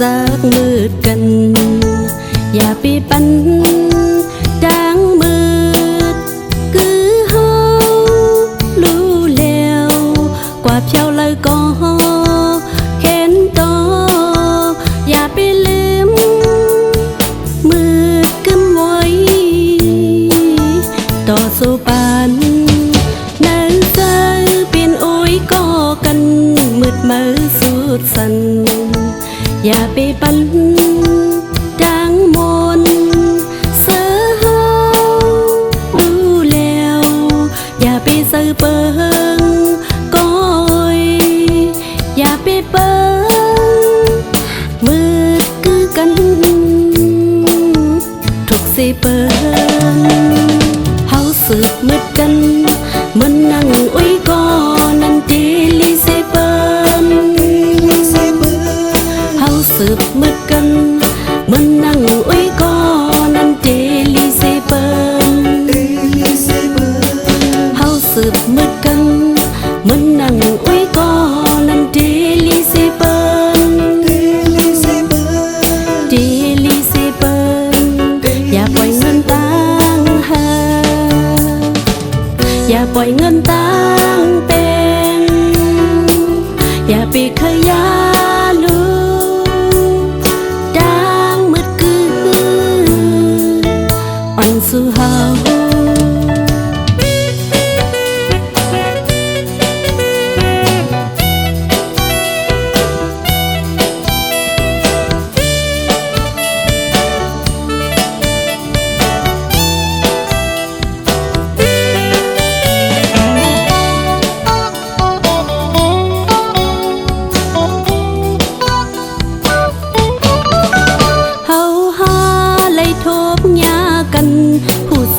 สักมืดกันอย่าไปปันดังมืดคือเฮารู้แล้วกว่าเพียวเลยก็เข็นต่ออย่าไปลืมมืดกึมไว้ต่อสู้ปันนั่นเจอเปลี่ยนโอ้ยก็กันมืดมือสุดสันอย่าไปปันดังมนเสือเฮาดูแล้วอย่าไปเสือเปิงก้อยอย่าไปเปิงมืดคือกันทุกสิเปิงเฮาสืบมืดกันมันนั่งอุ้ยก็นั่นดีลิเซเปิงสืบมืดกันมันนั่งอุ้ยก็นั่นเดลิเซเปิลเฮาสืบมืดกันมันนั่งอุ้ยก็นั่นเดลิเซเปิลเดลิเซเปิลอย่าปล่อยเงินตังหาอย่าปล่อยเงินตังเป็นอย่าไปขยาสู่เฮา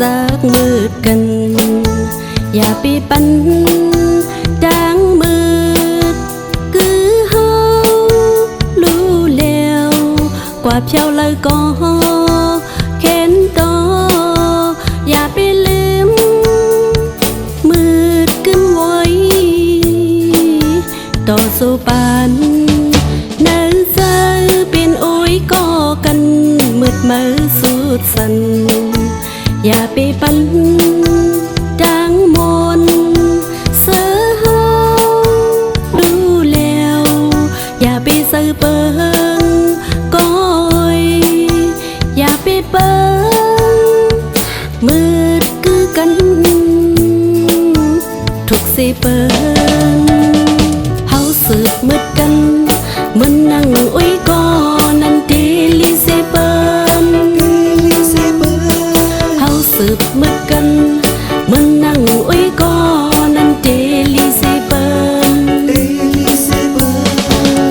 สักมืดกันอย่าไปปันดังมืดคือเฮารู้แล้วกว่าเพียวเลยก็เข็นต่ออย่าไปลืมมืดกึมไว้ต่อสู้ปันนั่นเจอเป็นโอ้ยก็กันมืดมือสุดสันอย่าไปปันดังมนเสือเฮาดูแล้วอย่าไปเสือเปิงก้อยอย่าไปเปิงมืดคือกันทุกสิเปิงเฮาสืบมืดกันมันนั่งอุ้ยก็นั่นดีลิเซเปิงสืบมืดกันมันนั่งอุ้ยก็นั่นเดลิเซเปิล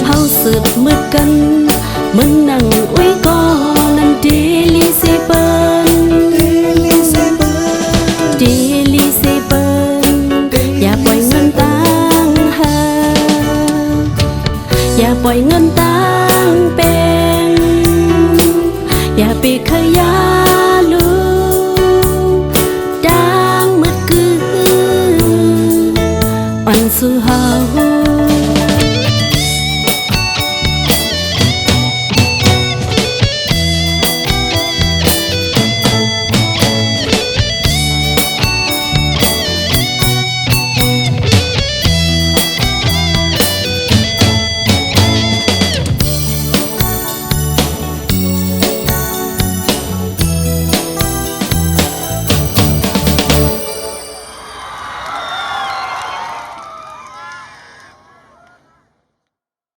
เฮาสืบมืดกันมันนั่งอุ้ยก็นั่นเดลิเซเปิลเดลิเซเปิลอย่าปล่อยเงินตังหาอย่าปล่อยเงินตังเป็นอย่าไปขยาสู่เฮา